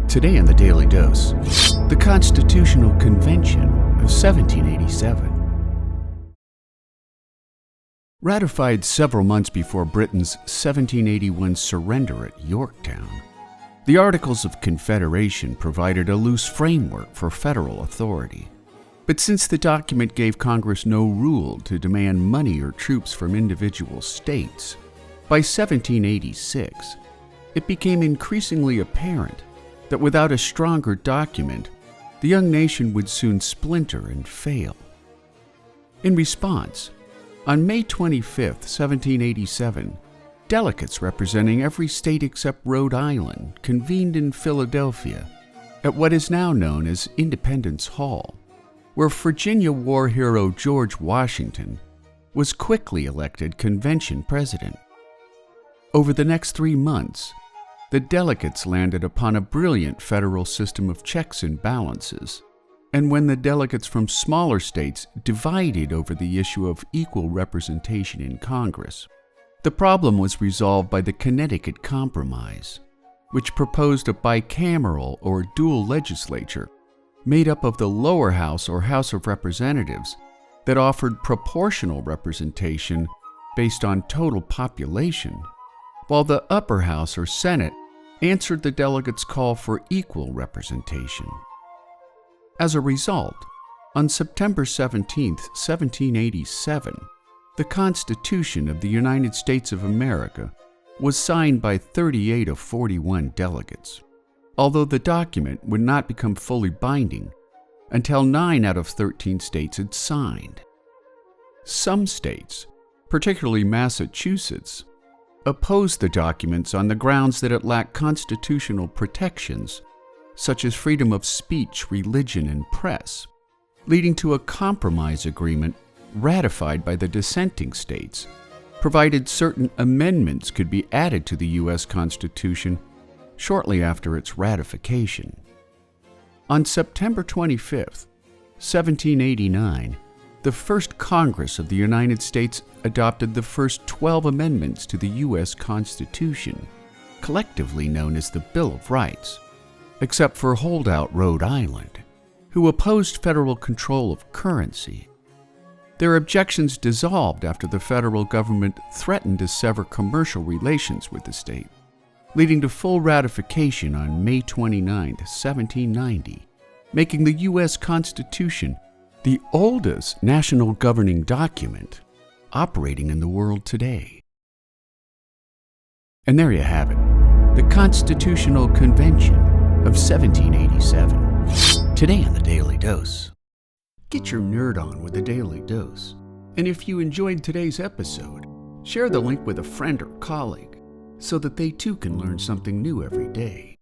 Today on the Daily Dose, the Constitutional Convention of 1787. Ratified several months before Britain's 1781 surrender at Yorktown, the Articles of Confederation provided a loose framework for federal authority. But since the document gave Congress no rule to demand money or troops from individual states, by 1786, it became increasingly apparent that without a stronger document, the young nation would soon splinter and fail. In response, on May 25, 1787, delegates representing every state except Rhode Island convened in Philadelphia at what is now known as Independence Hall, where Virginia war hero George Washington was quickly elected convention president. Over the next 3 months, the delegates landed upon a brilliant federal system of checks and balances, and when the delegates from smaller states divided over the issue of equal representation in Congress, the problem was resolved by the Connecticut Compromise, which proposed a bicameral or dual legislature made up of the lower house or House of Representatives that offered proportional representation based on total population, while the upper house or Senate answered the delegates' call for equal representation. As a result, on September 17, 1787, the Constitution of the United States of America was signed by 38 of 41 delegates, although the document would not become fully binding until 9 out of 13 states had signed. Some states, particularly Massachusetts, opposed the documents on the grounds that it lacked constitutional protections, such as freedom of speech, religion, and press, leading to a compromise agreement ratified by the dissenting states, provided certain amendments could be added to the U.S. Constitution shortly after its ratification. On September 25, 1789, the first Congress of the United States adopted the first 12 amendments to the U.S. Constitution, collectively known as the Bill of Rights, except for holdout Rhode Island, who opposed federal control of currency. Their objections dissolved after the federal government threatened to sever commercial relations with the state, leading to full ratification on May 29, 1790, making the U.S. Constitution the oldest national governing document operating in the world today. And there you have it, the Constitutional Convention of 1787. Today on the Daily Dose. Get your nerd on with the Daily Dose. And if you enjoyed today's episode, share the link with a friend or colleague so that they too can learn something new every day.